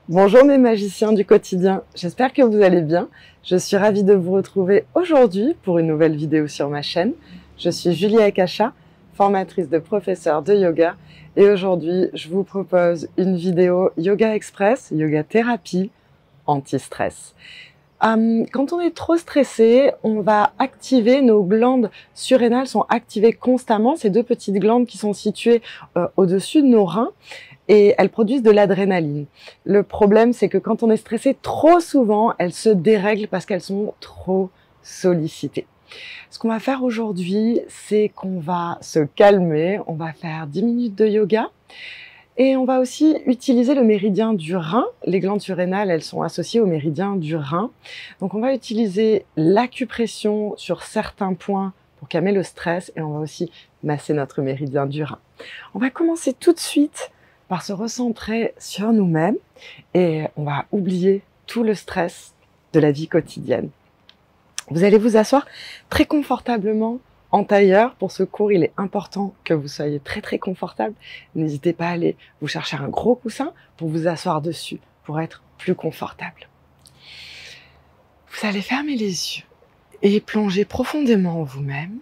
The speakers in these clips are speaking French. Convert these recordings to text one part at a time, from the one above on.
Bonjour mes magiciens du quotidien, j'espère que vous allez bien. Je suis ravie de vous retrouver aujourd'hui pour une nouvelle vidéo sur ma chaîne. Je suis Julie Akasha, formatrice de professeur de yoga et aujourd'hui je vous propose une vidéo Yoga Express, Yoga Thérapie, anti-stress. Quand on est trop stressé, on va activer nos glandes surrénales, sont activées constamment, ces deux petites glandes qui sont situées au-dessus de nos reins. Et elles produisent de l'adrénaline. Le problème, c'est que quand on est stressé trop souvent, elles se dérèglent parce qu'elles sont trop sollicitées. Ce qu'on va faire aujourd'hui, c'est qu'on va se calmer, on va faire 10 minutes de yoga et on va aussi utiliser le méridien du rein. Les glandes surrénales, elles sont associées au méridien du rein. Donc on va utiliser l'acupression sur certains points pour calmer le stress et on va aussi masser notre méridien du rein. On va commencer tout de suite par se recentrer sur nous-mêmes et on va oublier tout le stress de la vie quotidienne. Vous allez vous asseoir très confortablement en tailleur. Pour ce cours, il est important que vous soyez très confortable. N'hésitez pas à aller vous chercher un gros coussin pour vous asseoir dessus, pour être plus confortable. Vous allez fermer les yeux et plonger profondément en vous-même.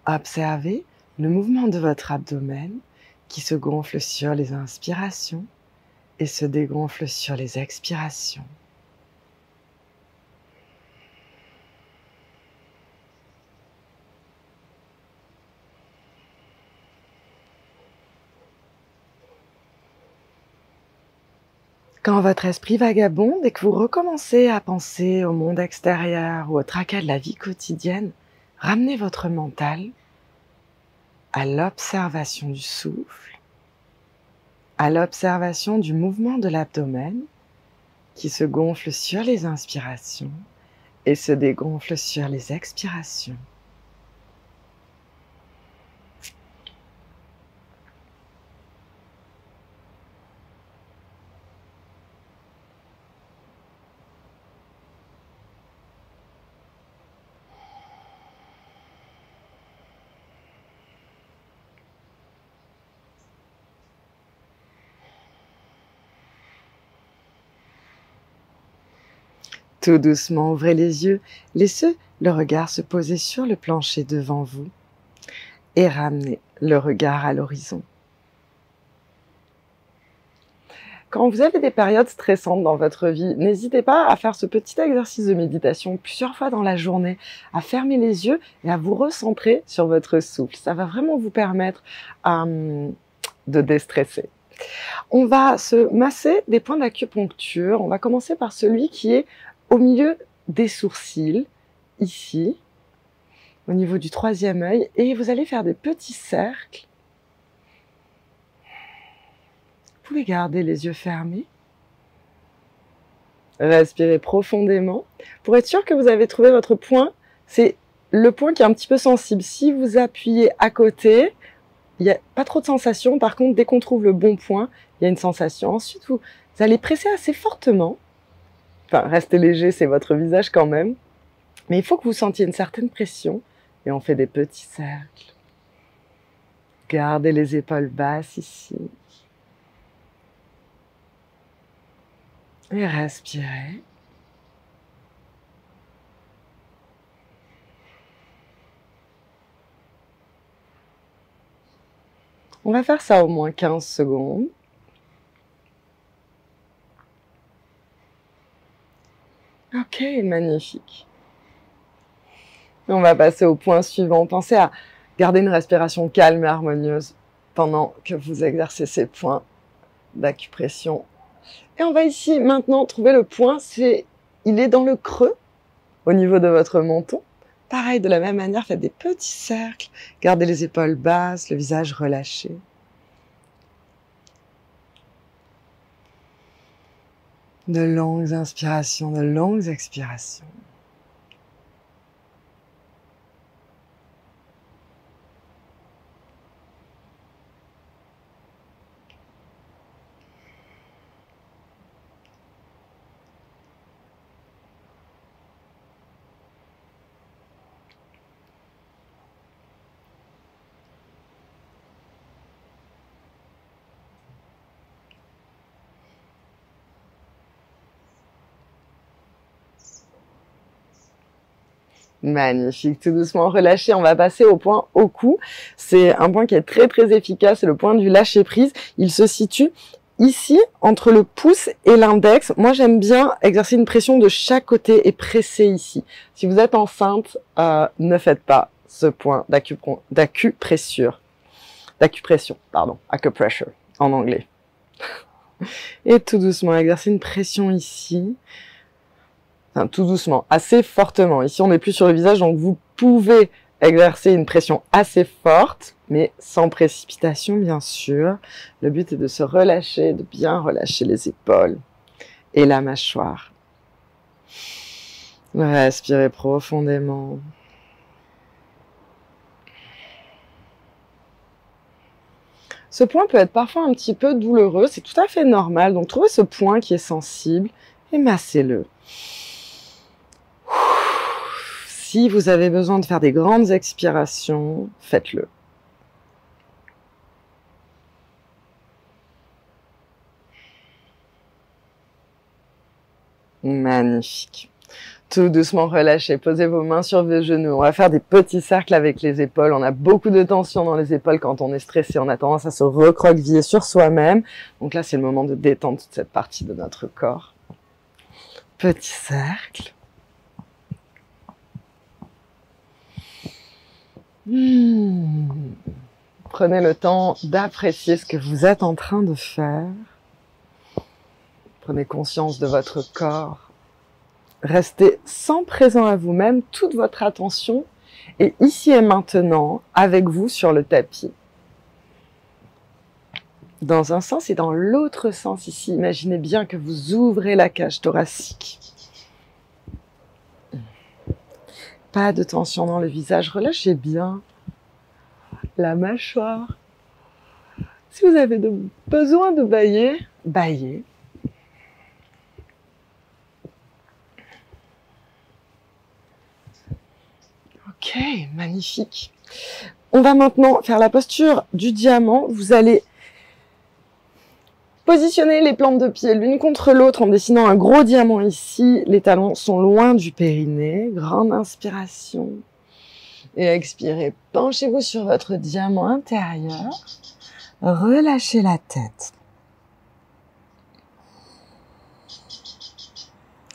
Observez le mouvement de votre abdomen qui se gonfle sur les inspirations et se dégonfle sur les expirations. Quand votre esprit vagabonde et que vous recommencez à penser au monde extérieur ou au tracas de la vie quotidienne, ramenez votre mental à l'observation du souffle, à l'observation du mouvement de l'abdomen qui se gonfle sur les inspirations et se dégonfle sur les expirations. Tout doucement, ouvrez les yeux, laissez le regard se poser sur le plancher devant vous et ramenez le regard à l'horizon. Quand vous avez des périodes stressantes dans votre vie, n'hésitez pas à faire ce petit exercice de méditation plusieurs fois dans la journée, à fermer les yeux et à vous recentrer sur votre souffle. Ça va vraiment vous permettre de déstresser. On va se masser des points d'acupuncture. On va commencer par celui qui est au milieu des sourcils, ici, au niveau du troisième œil, et vous allez faire des petits cercles. Vous pouvez garder les yeux fermés. Respirez profondément. Pour être sûr que vous avez trouvé votre point, c'est le point qui est un petit peu sensible. Si vous appuyez à côté, il n'y a pas trop de sensation. Par contre, dès qu'on trouve le bon point, il y a une sensation. Ensuite, vous allez presser assez fortement. Enfin, restez léger, c'est votre visage quand même. Mais il faut que vous sentiez une certaine pression. Et on fait des petits cercles. Gardez les épaules basses ici. Et respirez. On va faire ça au moins 15 secondes. Ok, magnifique. On va passer au point suivant. Pensez à garder une respiration calme et harmonieuse pendant que vous exercez ces points d'acupression. Et on va ici maintenant trouver le point, il est dans le creux, au niveau de votre menton. Pareil, de la même manière, faites des petits cercles, gardez les épaules basses, le visage relâché. De longues inspirations, de longues expirations. Magnifique, tout doucement relâchez. On va passer au point au cou. C'est un point qui est très très efficace, c'est le point du lâcher prise. Il se situe ici, entre le pouce et l'index. Moi, j'aime bien exercer une pression de chaque côté et presser ici. Si vous êtes enceinte, ne faites pas ce point d'acupression, pardon, acupressure en anglais. Et tout doucement, exercer une pression ici. Enfin, tout doucement, assez fortement. Ici, on n'est plus sur le visage, donc vous pouvez exercer une pression assez forte, mais sans précipitation, bien sûr. Le but est de se relâcher, de bien relâcher les épaules et la mâchoire. Respirez profondément. Ce point peut être parfois un petit peu douloureux, c'est tout à fait normal. Donc, trouvez ce point qui est sensible et massez-le. Si vous avez besoin de faire des grandes expirations, faites-le. Magnifique. Tout doucement relâchez, posez vos mains sur vos genoux. On va faire des petits cercles avec les épaules. On a beaucoup de tension dans les épaules quand on est stressé. On a tendance à se recroqueviller sur soi-même. Donc là, c'est le moment de détendre toute cette partie de notre corps. Petit cercle. Prenez le temps d'apprécier ce que vous êtes en train de faire. Prenez conscience de votre corps. Restez sans présent à vous-même, toute votre attention est ici et maintenant avec vous sur le tapis. Dans un sens et dans l'autre sens ici, imaginez bien que vous ouvrez la cage thoracique. Pas de tension dans le visage, relâchez bien la mâchoire. Si vous avez besoin de bâiller, bâillez. Ok, magnifique. On va maintenant faire la posture du diamant. Vous allez positionner les plantes de pied l'une contre l'autre en dessinant un gros diamant ici. Les talons sont loin du périnée. Grande inspiration. Et expirez. Penchez-vous sur votre diamant intérieur. Relâchez la tête.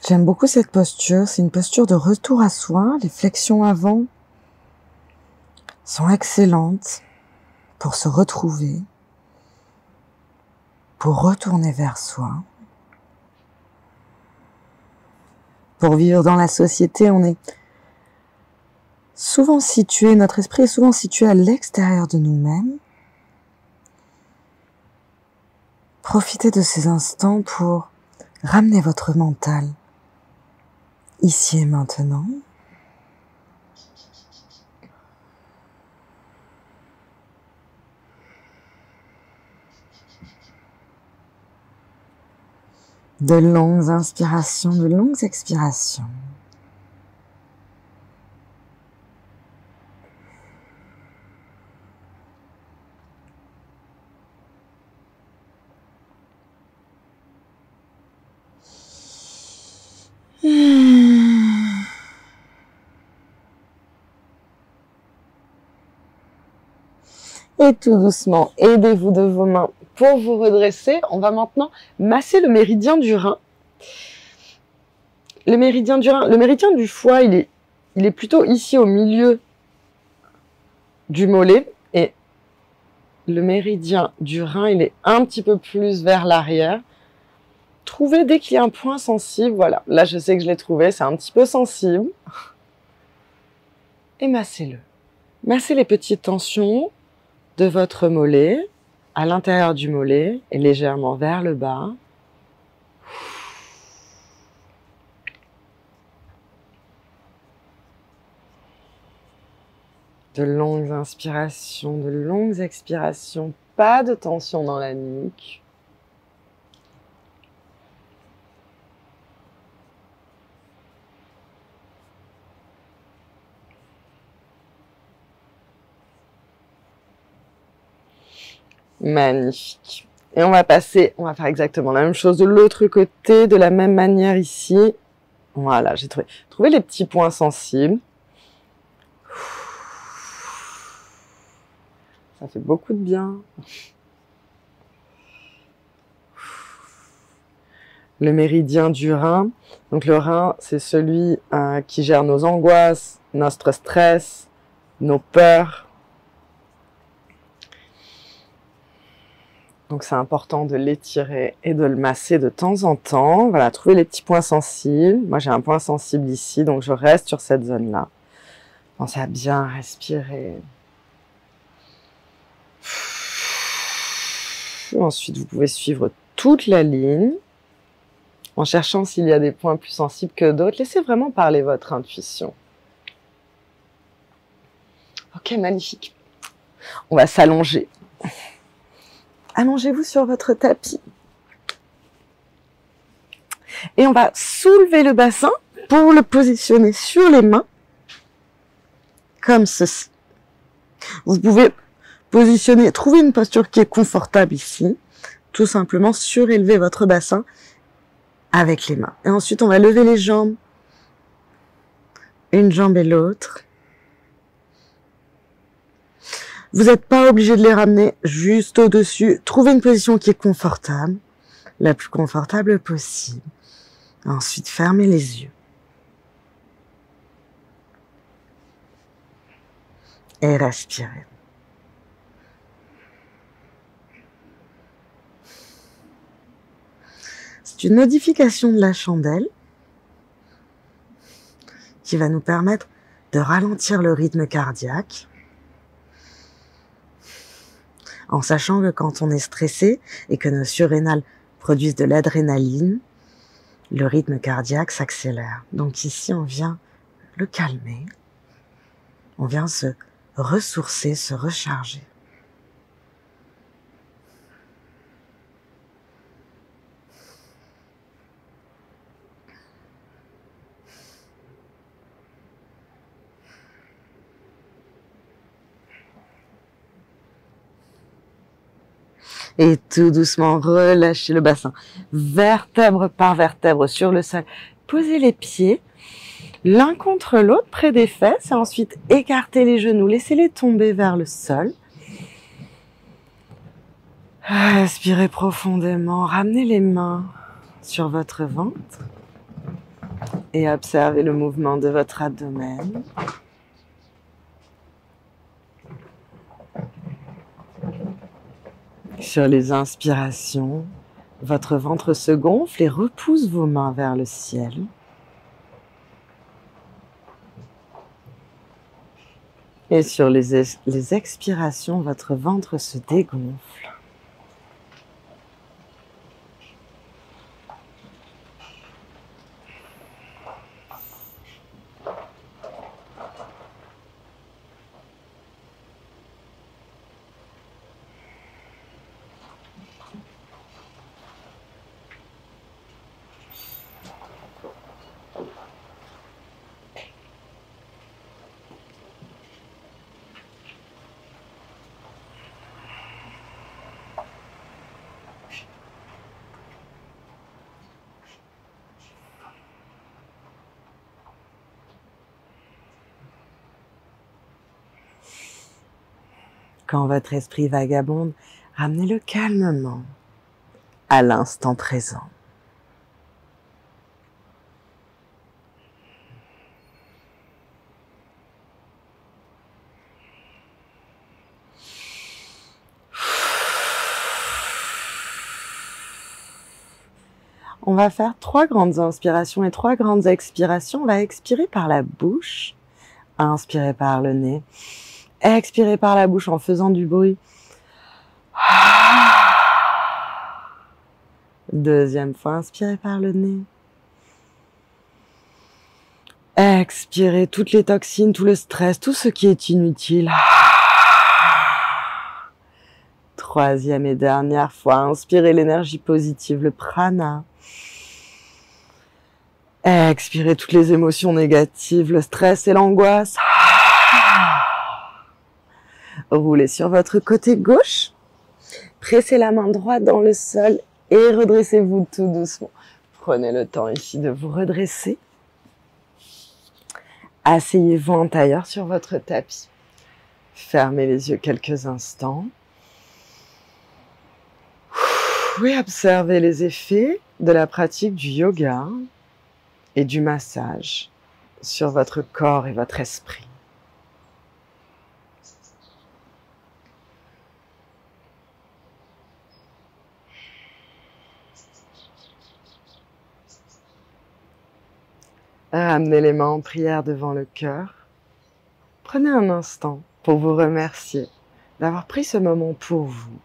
J'aime beaucoup cette posture. C'est une posture de retour à soi. Les flexions avant sont excellentes pour se retrouver, pour retourner vers soi. Pour vivre dans la société, on est souvent situé, notre esprit est souvent situé à l'extérieur de nous-mêmes. Profitez de ces instants pour ramener votre mental ici et maintenant. De longues inspirations, de longues expirations. Et tout doucement, aidez-vous de vos mains pour vous redresser. On va maintenant masser le méridien du rein. Le méridien du rein, le méridien du foie, il est plutôt ici au milieu du mollet. Et le méridien du rein, il est un petit peu plus vers l'arrière. Trouvez dès qu'il y a un point sensible. Voilà, là je sais que je l'ai trouvé, c'est un petit peu sensible. Et massez-le. Massez les petites tensions de votre mollet, à l'intérieur du mollet et légèrement vers le bas. De longues inspirations, de longues expirations, pas de tension dans la nuque. Magnifique. Et on va faire exactement la même chose de l'autre côté, de la même manière ici. Voilà, j'ai trouvé les petits points sensibles. Ça fait beaucoup de bien. Le méridien du rein. Donc le rein, c'est celui qui gère nos angoisses, notre stress, nos peurs. Donc c'est important de l'étirer et de le masser de temps en temps. Voilà, trouver les petits points sensibles. Moi j'ai un point sensible ici, donc je reste sur cette zone-là. Pensez à bien respirer. Ensuite, vous pouvez suivre toute la ligne en cherchant s'il y a des points plus sensibles que d'autres. Laissez vraiment parler votre intuition. Ok, magnifique. On va s'allonger. Allongez-vous sur votre tapis. Et on va soulever le bassin pour le positionner sur les mains, comme ceci. Vous pouvez positionner, trouver une posture qui est confortable ici. Tout simplement surélever votre bassin avec les mains. Et ensuite, on va lever les jambes. Une jambe et l'autre. Vous n'êtes pas obligé de les ramener juste au-dessus. Trouvez une position qui est confortable, la plus confortable possible. Ensuite, fermez les yeux. Et respirez. C'est une modification de la chandelle qui va nous permettre de ralentir le rythme cardiaque, en sachant que quand on est stressé et que nos surrénales produisent de l'adrénaline, le rythme cardiaque s'accélère. Donc ici, on vient le calmer, on vient se ressourcer, se recharger. Et tout doucement, relâchez le bassin, vertèbre par vertèbre sur le sol. Posez les pieds l'un contre l'autre près des fesses et ensuite écartez les genoux, laissez-les tomber vers le sol. Respirez profondément, ramenez les mains sur votre ventre et observez le mouvement de votre abdomen. Sur les inspirations, votre ventre se gonfle et repousse vos mains vers le ciel. Et sur les expirations, votre ventre se dégonfle. Quand votre esprit vagabonde, ramenez-le calmement à l'instant présent. On va faire 3 grandes inspirations et 3 grandes expirations. On va expirer par la bouche, inspirer par le nez, expirer par la bouche en faisant du bruit. Deuxième fois, inspirez par le nez. Expirez toutes les toxines, tout le stress, tout ce qui est inutile. Troisième et dernière fois, inspirez l'énergie positive, le prana. Expirez toutes les émotions négatives, le stress et l'angoisse. Roulez sur votre côté gauche. Pressez la main droite dans le sol et redressez-vous tout doucement. Prenez le temps ici de vous redresser. Asseyez-vous en tailleur sur votre tapis. Fermez les yeux quelques instants. Et observez les effets de la pratique du yoga et du massage sur votre corps et votre esprit. Ramenez les mains en prière devant le cœur. Prenez un instant pour vous remercier d'avoir pris ce moment pour vous.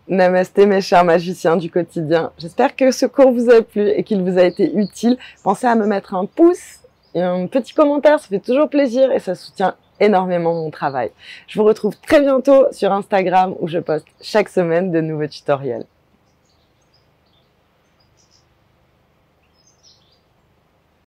Namasté mes chers magiciens du quotidien. J'espère que ce cours vous a plu et qu'il vous a été utile. Pensez à me mettre un pouce et un petit commentaire, ça fait toujours plaisir et ça soutient énormément mon travail. Je vous retrouve très bientôt sur Instagram où je poste chaque semaine de nouveaux tutoriels.